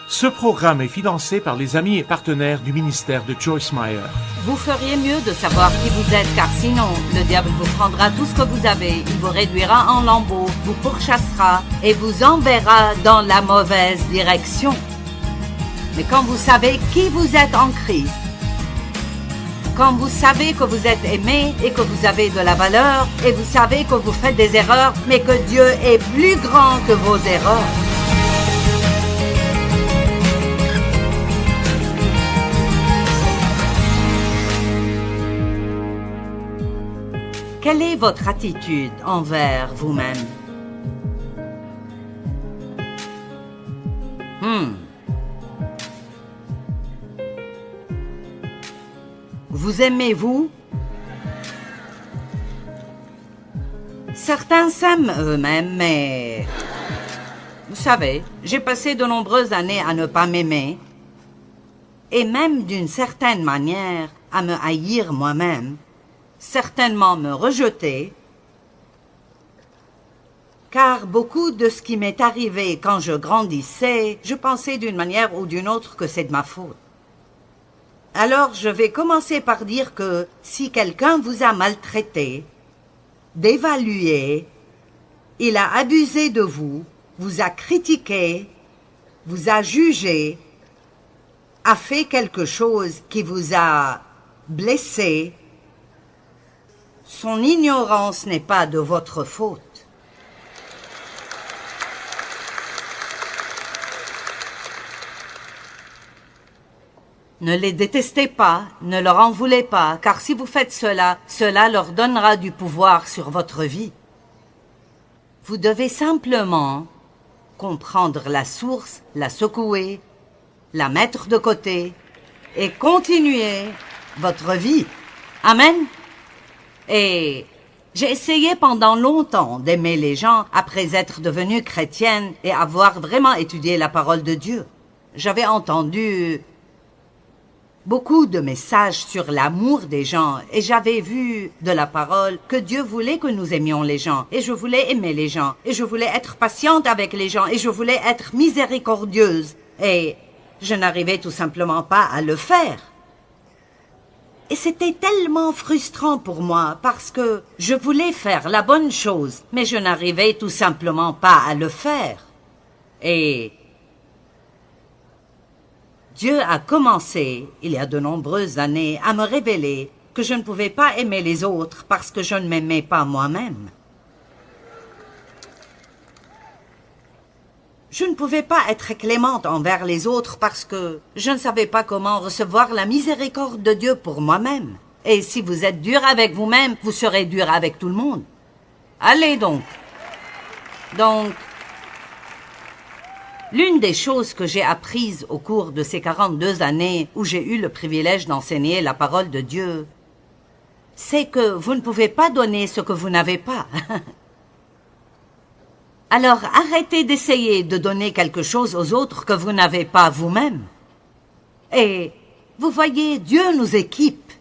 Ce programme est financé par les amis et partenaires du ministère de Joyce Meyer. Vous feriez mieux de savoir qui vous êtes, car sinon, le diable vous prendra tout ce que vous avez, il vous réduira en lambeaux, vous pourchassera et vous enverra dans la mauvaise direction. Mais quand vous savez qui vous êtes en Christ, quand vous savez que vous êtes aimé et que vous avez de la valeur, et vous savez que vous faites des erreurs, mais que Dieu est plus grand que vos erreurs. Quelle est votre attitude envers vous-même? Vous aimez-vous? Certains s'aiment eux-mêmes, mais... Vous savez, j'ai passé de nombreuses années à ne pas m'aimer, et même d'une certaine manière à me haïr moi-même, certainement me rejeter, car beaucoup de ce qui m'est arrivé quand je grandissais, je pensais d'une manière ou d'une autre que c'est de ma faute. Alors je vais commencer par dire que si quelqu'un vous a maltraité, dévalué, il a abusé de vous a critiqué, vous a jugé, a fait quelque chose qui vous a blessé, son ignorance n'est pas de votre faute. Ne les détestez pas, ne leur en voulez pas, car si vous faites cela, cela leur donnera du pouvoir sur votre vie. Vous devez simplement comprendre la source, la secouer, la mettre de côté et continuer votre vie. Amen. Et j'ai essayé pendant longtemps d'aimer les gens après être devenue chrétienne et avoir vraiment étudié la parole de Dieu. J'avais entendu beaucoup de messages sur l'amour des gens et j'avais vu de la parole que Dieu voulait que nous aimions les gens et je voulais aimer les gens et je voulais être patiente avec les gens et je voulais être miséricordieuse et je n'arrivais tout simplement pas à le faire. Et c'était tellement frustrant pour moi parce que je voulais faire la bonne chose, mais je n'arrivais tout simplement pas à le faire. Et Dieu a commencé, il y a de nombreuses années, à me révéler que je ne pouvais pas aimer les autres parce que je ne m'aimais pas moi-même. Je ne pouvais pas être clémente envers les autres parce que je ne savais pas comment recevoir la miséricorde de Dieu pour moi-même. Et si vous êtes dur avec vous-même, vous serez dur avec tout le monde. Allez donc. L'une des choses que j'ai apprises au cours de ces 42 années où j'ai eu le privilège d'enseigner la parole de Dieu, c'est que vous ne pouvez pas donner ce que vous n'avez pas. Alors arrêtez d'essayer de donner quelque chose aux autres que vous n'avez pas vous-même. Et vous voyez, Dieu nous équipe.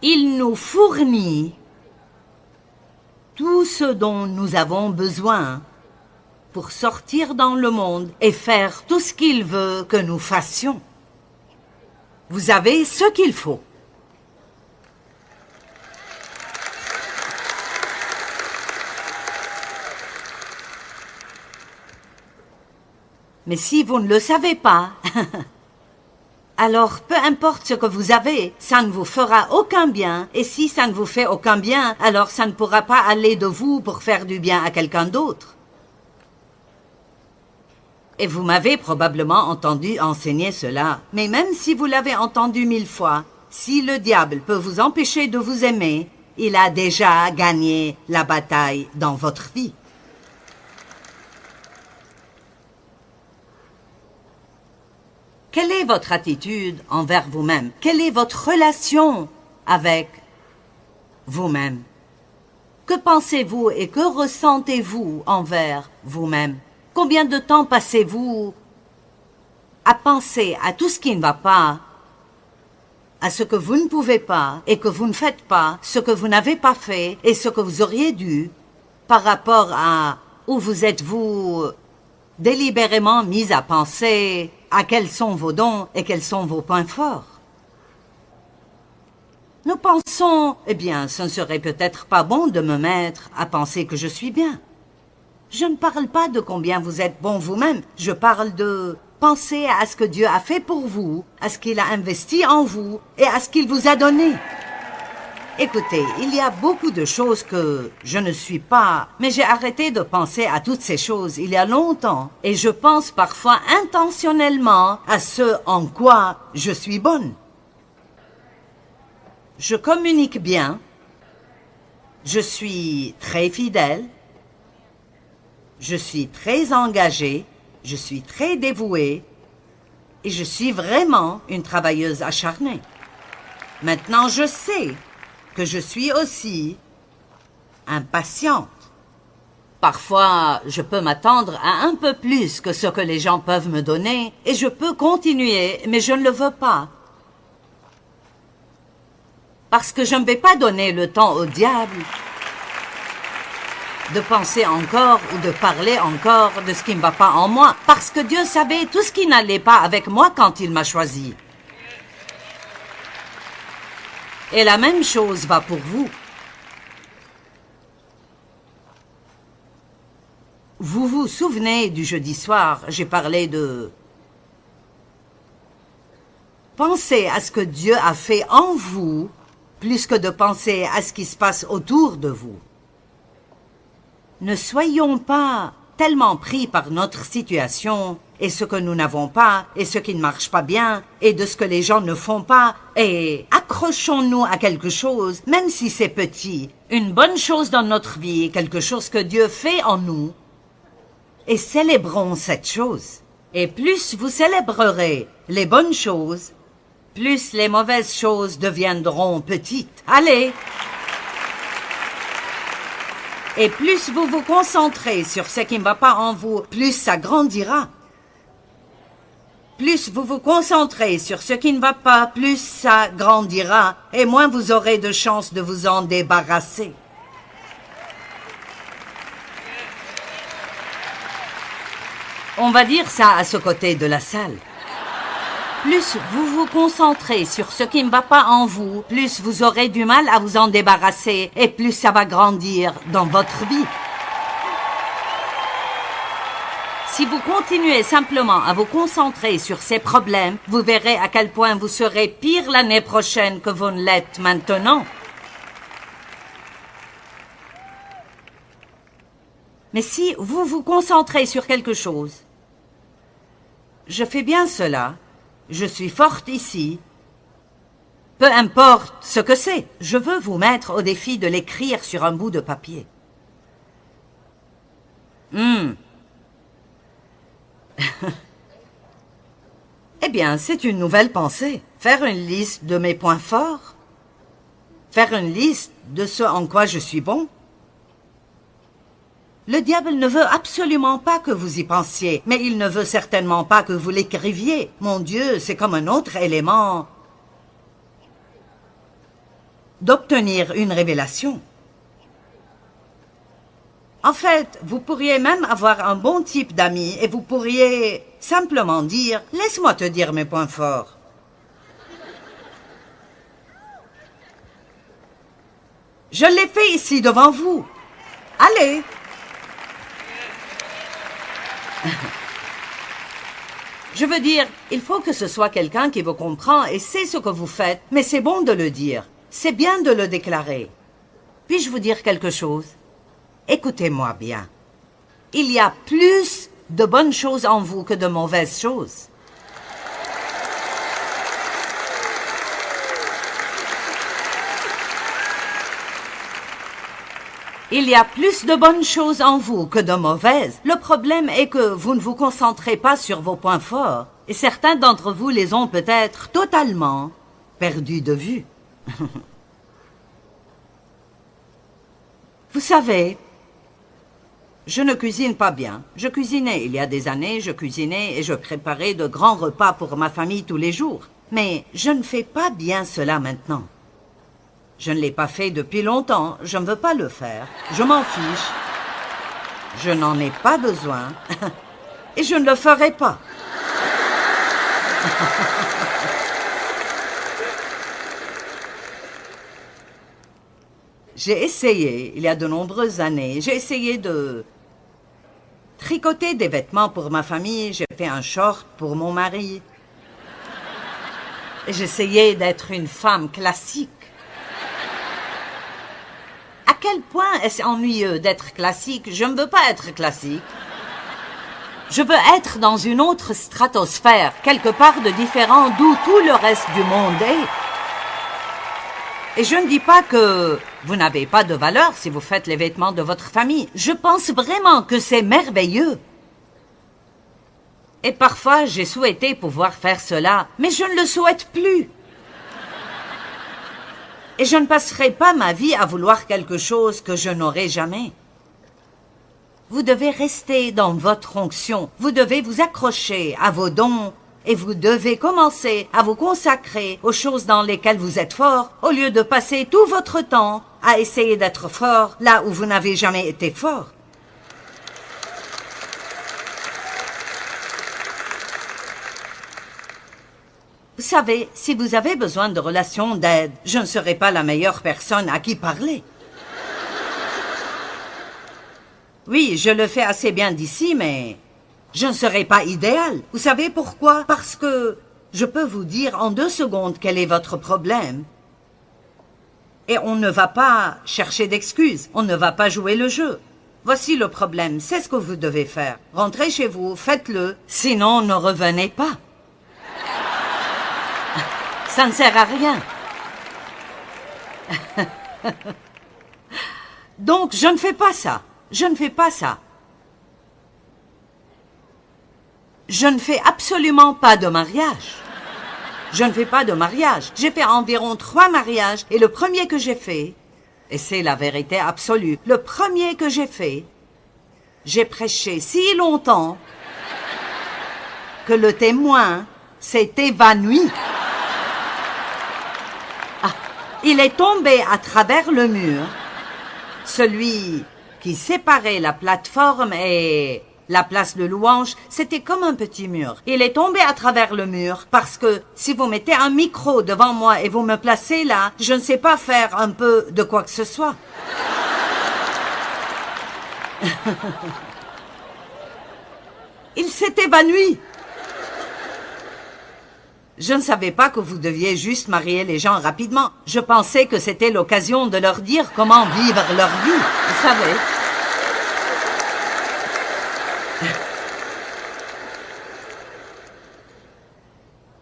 Il nous fournit tout ce dont nous avons besoin pour sortir dans le monde et faire tout ce qu'il veut que nous fassions. Vous avez ce qu'il faut. Mais si vous ne le savez pas, alors peu importe ce que vous avez, ça ne vous fera aucun bien. Et si ça ne vous fait aucun bien, alors ça ne pourra pas aller de vous pour faire du bien à quelqu'un d'autre. Et vous m'avez probablement entendu enseigner cela. Mais même si vous l'avez entendu 1000 fois, si le diable peut vous empêcher de vous aimer, il a déjà gagné la bataille dans votre vie. Quelle est votre attitude envers vous-même? Quelle est votre relation avec vous-même? Que pensez-vous et que ressentez-vous envers vous-même? Combien de temps passez-vous à penser à tout ce qui ne va pas, à ce que vous ne pouvez pas et que vous ne faites pas, ce que vous n'avez pas fait et ce que vous auriez dû, par rapport à où vous êtes-vous délibérément mis à penser à quels sont vos dons et quels sont vos points forts. Nous pensons, eh bien, ce ne serait peut-être pas bon de me mettre à penser que je suis bien. Je ne parle pas de combien vous êtes bon vous-même, je parle de penser à ce que Dieu a fait pour vous, à ce qu'il a investi en vous et à ce qu'il vous a donné. Écoutez, il y a beaucoup de choses que je ne suis pas, mais j'ai arrêté de penser à toutes ces choses il y a longtemps et je pense parfois intentionnellement à ce en quoi je suis bonne. Je communique bien, je suis très fidèle, je suis très engagée, je suis très dévouée et je suis vraiment une travailleuse acharnée. Maintenant, je sais que je suis aussi impatiente. Parfois, je peux m'attendre à un peu plus que ce que les gens peuvent me donner et je peux continuer, mais je ne le veux pas. Parce que je ne vais pas donner le temps au diable de penser encore ou de parler encore de ce qui ne va pas en moi, parce que Dieu savait tout ce qui n'allait pas avec moi quand il m'a choisi. Et la même chose va pour vous. Vous vous souvenez du jeudi soir, j'ai parlé de penser à ce que Dieu a fait en vous, plus que de penser à ce qui se passe autour de vous. Ne soyons pas tellement pris par notre situation et ce que nous n'avons pas et ce qui ne marche pas bien et de ce que les gens ne font pas et accrochons-nous à quelque chose, même si c'est petit, une bonne chose dans notre vie, quelque chose que Dieu fait en nous et célébrons cette chose. Et plus vous célébrerez les bonnes choses, plus les mauvaises choses deviendront petites. Allez! Et plus vous vous concentrez sur ce qui ne va pas en vous, plus ça grandira. Plus vous vous concentrez sur ce qui ne va pas, plus ça grandira, et moins vous aurez de chances de vous en débarrasser. On va dire ça à ce côté de la salle. Plus vous vous concentrez sur ce qui ne va pas en vous, plus vous aurez du mal à vous en débarrasser et plus ça va grandir dans votre vie. Si vous continuez simplement à vous concentrer sur ces problèmes, vous verrez à quel point vous serez pire l'année prochaine que vous ne l'êtes maintenant. Mais si vous vous concentrez sur quelque chose, je fais bien cela, je suis forte ici. Peu importe ce que c'est, je veux vous mettre au défi de l'écrire sur un bout de papier. Eh bien, c'est une nouvelle pensée. Faire une liste de mes points forts. Faire une liste de ce en quoi je suis bon. Le diable ne veut absolument pas que vous y pensiez, mais il ne veut certainement pas que vous l'écriviez. Mon Dieu, c'est comme un autre élément d'obtenir une révélation. En fait, vous pourriez même avoir un bon type d'amis et vous pourriez simplement dire « Laisse-moi te dire mes points forts ». Je l'ai fait ici devant vous. Allez! Je veux dire, il faut que ce soit quelqu'un qui vous comprend et sait ce que vous faites, mais c'est bon de le dire. C'est bien de le déclarer. Puis-je vous dire quelque chose? Écoutez-moi bien. Il y a plus de bonnes choses en vous que de mauvaises choses. Il y a plus de bonnes choses en vous que de mauvaises. Le problème est que vous ne vous concentrez pas sur vos points forts. Et certains d'entre vous les ont peut-être totalement perdus de vue. Vous savez, je ne cuisine pas bien. Je cuisinais il y a des années, je cuisinais et je préparais de grands repas pour ma famille tous les jours. Mais je ne fais pas bien cela maintenant. Je ne l'ai pas fait depuis longtemps, je ne veux pas le faire. Je m'en fiche. Je n'en ai pas besoin. Et je ne le ferai pas. J'ai essayé, il y a de nombreuses années, j'ai essayé de tricoter des vêtements pour ma famille, j'ai fait un short pour mon mari. Et j'essayais d'être une femme classique. À quel point est-ce ennuyeux d'être classique? Je ne veux pas être classique. Je veux être dans une autre stratosphère, quelque part de différent d'où tout le reste du monde est. Et je ne dis pas que vous n'avez pas de valeur si vous faites les vêtements de votre famille. Je pense vraiment que c'est merveilleux. Et parfois, j'ai souhaité pouvoir faire cela, mais je ne le souhaite plus. Et je ne passerai pas ma vie à vouloir quelque chose que je n'aurai jamais. Vous devez rester dans votre onction. Vous devez vous accrocher à vos dons et vous devez commencer à vous consacrer aux choses dans lesquelles vous êtes fort au lieu de passer tout votre temps à essayer d'être fort là où vous n'avez jamais été fort. Vous savez, si vous avez besoin de relations d'aide, je ne serai pas la meilleure personne à qui parler. Oui, je le fais assez bien d'ici, mais je ne serai pas idéal. Vous savez pourquoi? Parce que je peux vous dire en 2 secondes quel est votre problème. Et on ne va pas chercher d'excuses, on ne va pas jouer le jeu. Voici le problème, c'est ce que vous devez faire. Rentrez chez vous, faites-le, sinon ne revenez pas. Ça ne sert à rien. Donc, je ne fais pas ça. Je ne fais pas ça. Je ne fais absolument pas de mariage. Je ne fais pas de mariage. J'ai fait environ 3 mariages et le premier que j'ai fait, et c'est la vérité absolue, le premier que j'ai fait, j'ai prêché si longtemps que le témoin s'est évanoui. Il est tombé à travers le mur, celui qui séparait la plateforme et la place de louange, c'était comme un petit mur. Il est tombé à travers le mur parce que si vous mettez un micro devant moi et vous me placez là, je ne sais pas faire un peu de quoi que ce soit. Il s'est évanoui. Je ne savais pas que vous deviez juste marier les gens rapidement. Je pensais que c'était l'occasion de leur dire comment vivre leur vie. Vous savez.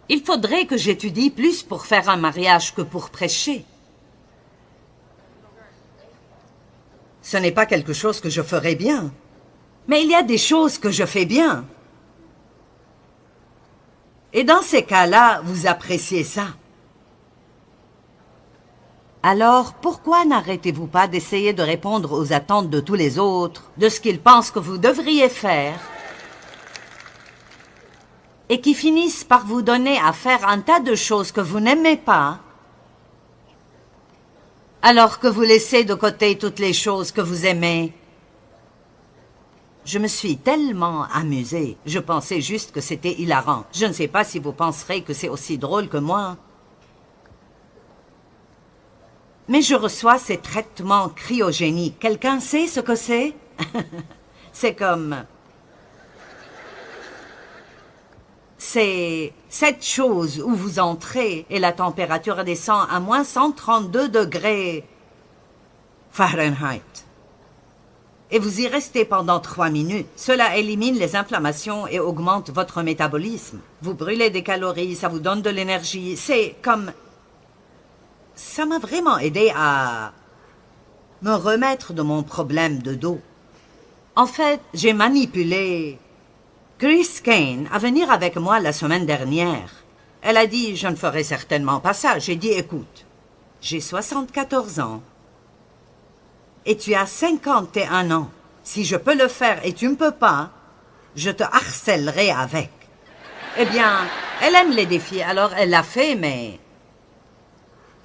Il faudrait que j'étudie plus pour faire un mariage que pour prêcher. Ce n'est pas quelque chose que je ferais bien. Mais il y a des choses que je fais bien. Et dans ces cas-là, vous appréciez ça. Alors, pourquoi n'arrêtez-vous pas d'essayer de répondre aux attentes de tous les autres, de ce qu'ils pensent que vous devriez faire, et qui finissent par vous donner à faire un tas de choses que vous n'aimez pas, alors que vous laissez de côté toutes les choses que vous aimez? Je me suis tellement amusée. Je pensais juste que c'était hilarant. Je ne sais pas si vous penserez que c'est aussi drôle que moi. Mais je reçois ces traitements cryogéniques. Quelqu'un sait ce que c'est? C'est comme... C'est cette chose où vous entrez et la température descend à moins 132 degrés Fahrenheit. Et vous y restez pendant 3 minutes. Cela élimine les inflammations et augmente votre métabolisme. Vous brûlez des calories, ça vous donne de l'énergie. C'est comme... Ça m'a vraiment aidé à me remettre de mon problème de dos. En fait, j'ai manipulé Chris Kane à venir avec moi la semaine dernière. Elle a dit, je ne ferai certainement pas ça. J'ai dit, écoute, j'ai 74 ans. Et tu as 51 ans. Si je peux le faire et tu ne peux pas, je te harcèlerai avec. Eh bien, elle aime les défis, alors elle l'a fait, mais...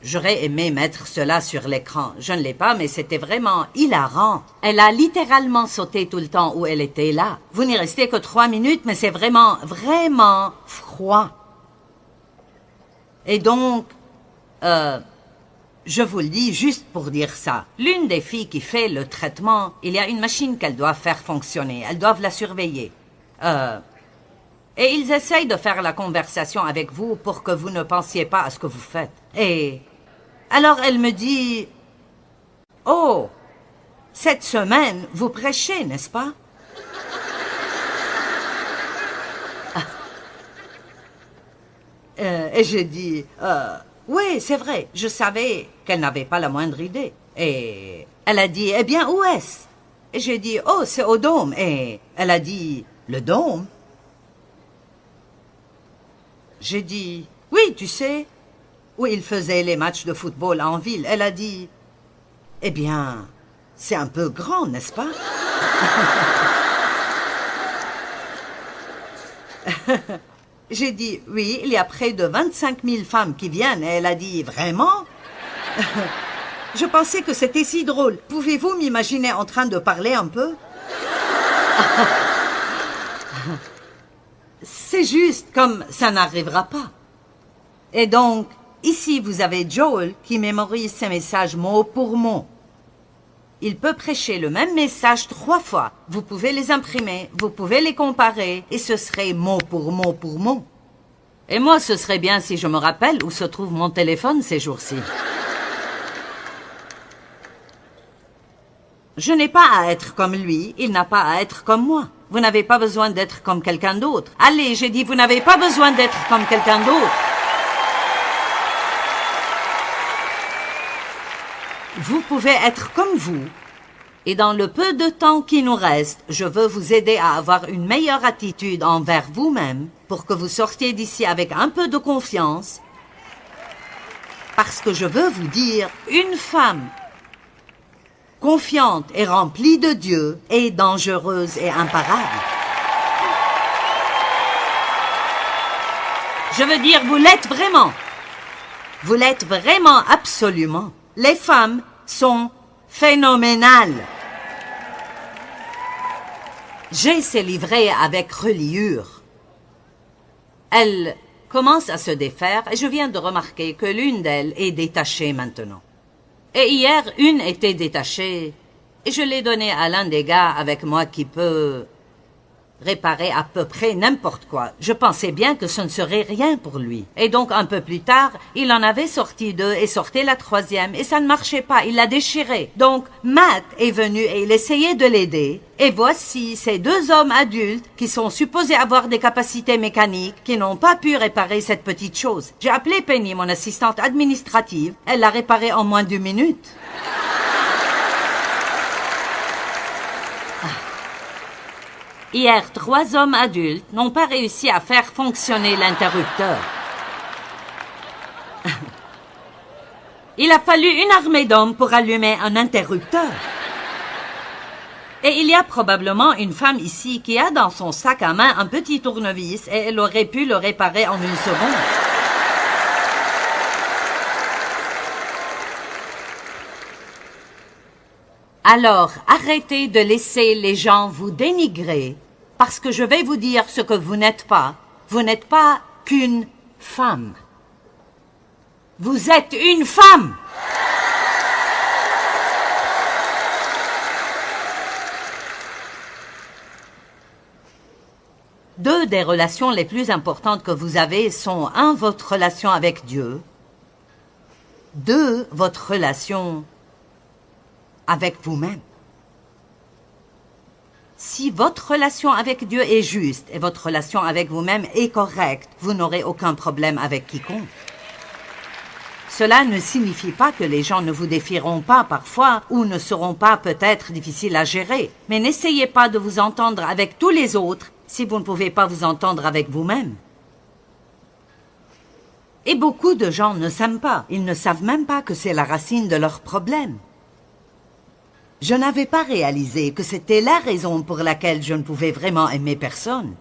J'aurais aimé mettre cela sur l'écran. Je ne l'ai pas, mais c'était vraiment hilarant. Elle a littéralement sauté tout le temps où elle était là. Vous n'y restez que 3 minutes, mais c'est vraiment, vraiment froid. Et donc, je vous le dis juste pour dire ça. L'une des filles qui fait le traitement, il y a une machine qu'elle doit faire fonctionner. Elles doivent la surveiller. Et ils essayent de faire la conversation avec vous pour que vous ne pensiez pas à ce que vous faites. Et alors elle me dit, « Oh, cette semaine, vous prêchez, n'est-ce pas? » Et j'ai dit, oui, c'est vrai, je savais qu'elle n'avait pas la moindre idée. Et elle a dit, eh bien, où est-ce? Et j'ai dit, oh, c'est au Dôme. Et elle a dit, le Dôme? J'ai dit, oui, tu sais, où ils faisaient les matchs de football en ville. Elle a dit, eh bien, c'est un peu grand, n'est-ce pas? J'ai dit, oui, il y a près de 25 000 femmes qui viennent. Et elle a dit, vraiment? Je pensais que c'était si drôle. Pouvez-vous m'imaginer en train de parler un peu? C'est juste comme ça n'arrivera pas. Et donc, ici, vous avez Joel qui mémorise ses messages mot pour mot. Il peut prêcher le même message 3 fois. Vous pouvez les imprimer, vous pouvez les comparer, et ce serait mot pour mot pour mot. Et moi, ce serait bien si je me rappelle où se trouve mon téléphone ces jours-ci. Je n'ai pas à être comme lui, il n'a pas à être comme moi. Vous n'avez pas besoin d'être comme quelqu'un d'autre. Allez, j'ai dit, vous n'avez pas besoin d'être comme quelqu'un d'autre. Vous pouvez être comme vous. Et dans le peu de temps qui nous reste, je veux vous aider à avoir une meilleure attitude envers vous-même pour que vous sortiez d'ici avec un peu de confiance. Parce que je veux vous dire, une femme confiante et remplie de Dieu est dangereuse et imparable. Je veux dire, vous l'êtes vraiment. Vous l'êtes vraiment absolument. Les femmes sont phénoménales. J'ai ces livrets avec reliure. Elles commencent à se défaire et je viens de remarquer que l'une d'elles est détachée maintenant. Et hier, une était détachée et je l'ai donnée à l'un des gars avec moi qui peut réparer à peu près n'importe quoi. Je pensais bien que ce ne serait rien pour lui. Et donc, un peu plus tard, il en avait sorti 2 et sortait la 3e et ça ne marchait pas, il l'a déchirée. Donc, Matt est venu et il essayait de l'aider. Et voici ces 2 hommes adultes qui sont supposés avoir des capacités mécaniques qui n'ont pas pu réparer cette petite chose. J'ai appelé Penny, mon assistante administrative. Elle l'a réparée en moins d'1 minute. Hier, 3 hommes adultes n'ont pas réussi à faire fonctionner l'interrupteur. Il a fallu une armée d'hommes pour allumer un interrupteur. Et il y a probablement une femme ici qui a dans son sac à main un petit tournevis et elle aurait pu le réparer en 1 seconde. Alors, arrêtez de laisser les gens vous dénigrer parce que je vais vous dire ce que vous n'êtes pas. Vous n'êtes pas qu'une femme. Vous êtes une femme! Deux des relations les plus importantes que vous avez sont 1, votre relation avec Dieu. 2, votre relation avec vous-même. Si votre relation avec Dieu est juste et votre relation avec vous-même est correcte, vous n'aurez aucun problème avec quiconque. Cela ne signifie pas que les gens ne vous défieront pas parfois ou ne seront pas peut-être difficiles à gérer. Mais n'essayez pas de vous entendre avec tous les autres si vous ne pouvez pas vous entendre avec vous-même. Et beaucoup de gens ne s'aiment pas. Ils ne savent même pas que c'est la racine de leurs problèmes. Je n'avais pas réalisé que c'était la raison pour laquelle je ne pouvais vraiment aimer personne.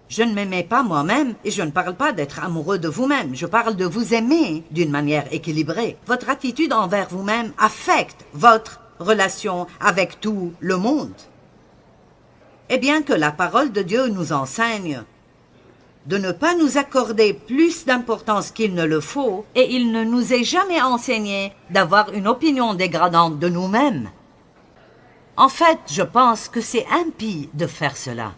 Je ne m'aimais pas moi-même et je ne parle pas d'être amoureux de vous-même. Je parle de vous aimer d'une manière équilibrée. Votre attitude envers vous-même affecte votre relation avec tout le monde. Et bien que la parole de Dieu nous enseigne de ne pas nous accorder plus d'importance qu'il ne le faut, et il ne nous est jamais enseigné d'avoir une opinion dégradante de nous-mêmes. En fait, je pense que c'est impie de faire cela.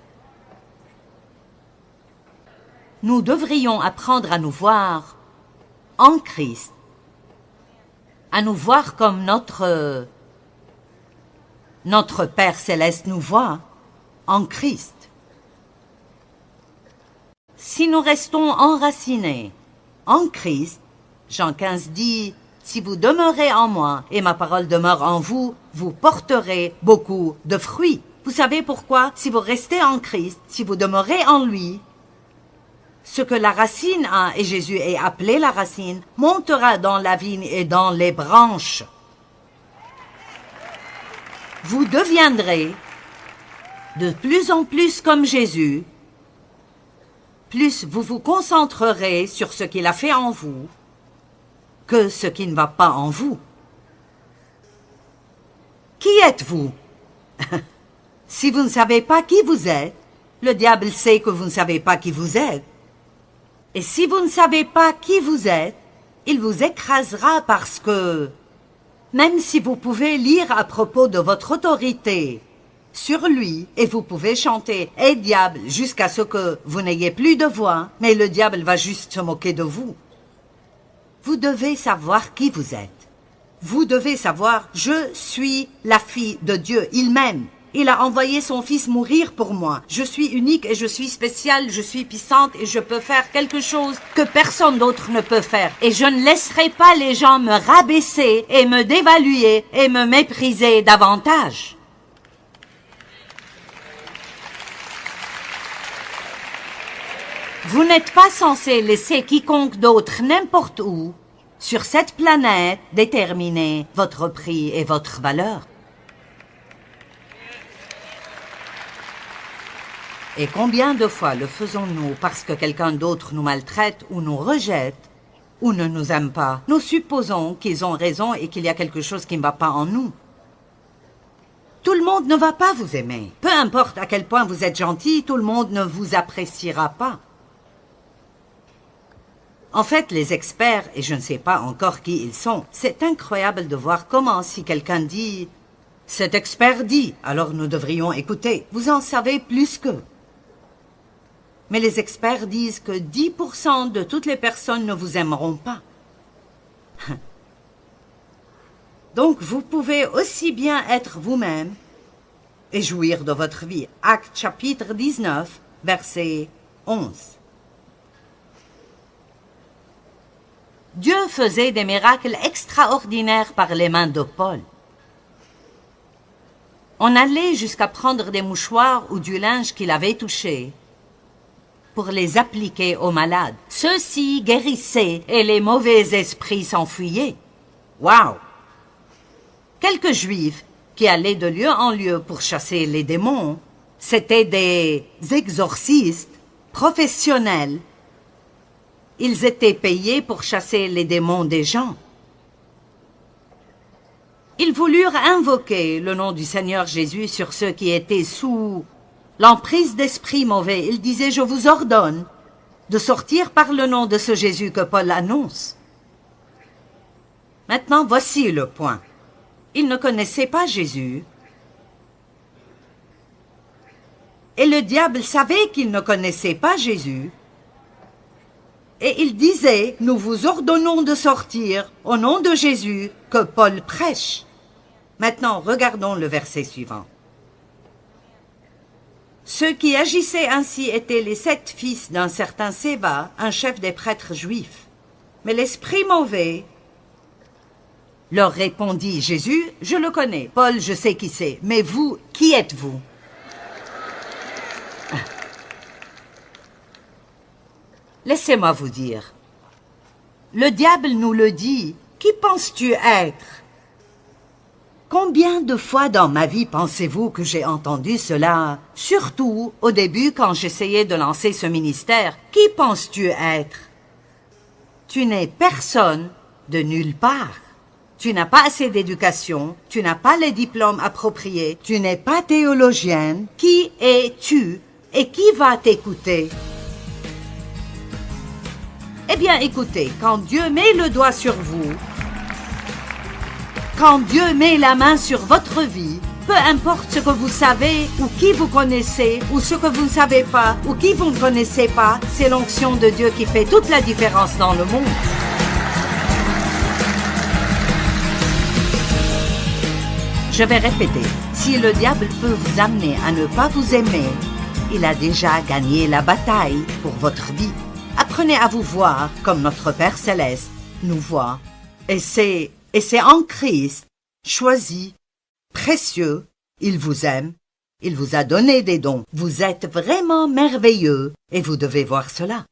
Nous devrions apprendre à nous voir en Christ, à nous voir comme notre Père Céleste nous voit en Christ. Si nous restons enracinés en Christ, Jean 15 dit, « Si vous demeurez en moi et ma parole demeure en vous, vous porterez beaucoup de fruits. » Vous savez pourquoi? Si vous restez en Christ, si vous demeurez en lui, ce que la racine a, et Jésus est appelé la racine, montera dans la vigne et dans les branches. Vous deviendrez de plus en plus comme Jésus, plus vous vous concentrerez sur ce qu'il a fait en vous que ce qui ne va pas en vous. Qui êtes-vous? Si vous ne savez pas qui vous êtes, le diable sait que vous ne savez pas qui vous êtes. Et si vous ne savez pas qui vous êtes, il vous écrasera parce que, même si vous pouvez lire à propos de votre autorité sur lui, et vous pouvez chanter « Eh diable » jusqu'à ce que vous n'ayez plus de voix, mais le diable va juste se moquer de vous. Vous devez savoir qui vous êtes. Vous devez savoir « Je suis la fille de Dieu, il m'aime. Il a envoyé son fils mourir pour moi. Je suis unique et je suis spéciale, je suis puissante et je peux faire quelque chose que personne d'autre ne peut faire. Et je ne laisserai pas les gens me rabaisser et me dévaluer et me mépriser davantage. » Vous n'êtes pas censé laisser quiconque d'autre n'importe où, sur cette planète, déterminer votre prix et votre valeur. Et combien de fois le faisons-nous parce que quelqu'un d'autre nous maltraite ou nous rejette ou ne nous aime pas? Nous supposons qu'ils ont raison et qu'il y a quelque chose qui ne va pas en nous. Tout le monde ne va pas vous aimer. Peu importe à quel point vous êtes gentil, tout le monde ne vous appréciera pas. En fait, les experts, et je ne sais pas encore qui ils sont, c'est incroyable de voir comment si quelqu'un dit « Cet expert dit, alors nous devrions écouter. » Vous en savez plus qu'eux. Mais les experts disent que 10% de toutes les personnes ne vous aimeront pas. Donc vous pouvez aussi bien être vous-même et jouir de votre vie. Actes chapitre 19, verset 11. Dieu faisait des miracles extraordinaires par les mains de Paul. On allait jusqu'à prendre des mouchoirs ou du linge qu'il avait touché pour les appliquer aux malades. Ceux-ci guérissaient et les mauvais esprits s'enfuyaient. Waouh! Quelques Juifs qui allaient de lieu en lieu pour chasser les démons, c'étaient des exorcistes professionnels. Ils étaient payés pour chasser les démons des gens. Ils voulurent invoquer le nom du Seigneur Jésus sur ceux qui étaient sous l'emprise d'esprits mauvais. Ils disaient « Je vous ordonne de sortir par le nom de ce Jésus que Paul annonce. » Maintenant, voici le point. Ils ne connaissaient pas Jésus. Et le diable savait qu'ils ne connaissaient pas Jésus. Et il disait, nous vous ordonnons de sortir au nom de Jésus que Paul prêche. Maintenant, regardons le verset suivant. Ceux qui agissaient ainsi étaient les 7 fils d'un certain Séba, un chef des prêtres juifs. Mais l'esprit mauvais leur répondit, Jésus, je le connais. Paul, je sais qui c'est. Mais vous, qui êtes-vous? Laissez-moi vous dire. Le diable nous le dit. Qui penses-tu être? Combien de fois dans ma vie pensez-vous que j'ai entendu cela? Surtout au début quand j'essayais de lancer ce ministère. Qui penses-tu être? Tu n'es personne de nulle part. Tu n'as pas assez d'éducation, tu n'as pas les diplômes appropriés, tu n'es pas théologienne. Qui es-tu et qui va t'écouter? Eh bien, écoutez, quand Dieu met le doigt sur vous, quand Dieu met la main sur votre vie, peu importe ce que vous savez ou qui vous connaissez ou ce que vous ne savez pas ou qui vous ne connaissez pas, c'est l'onction de Dieu qui fait toute la différence dans le monde. Je vais répéter, si le diable peut vous amener à ne pas vous aimer, il a déjà gagné la bataille pour votre vie. Apprenez à vous voir comme notre Père Céleste nous voit. Et c'est en Christ, choisi, précieux, il vous aime, il vous a donné des dons. Vous êtes vraiment merveilleux et vous devez voir cela.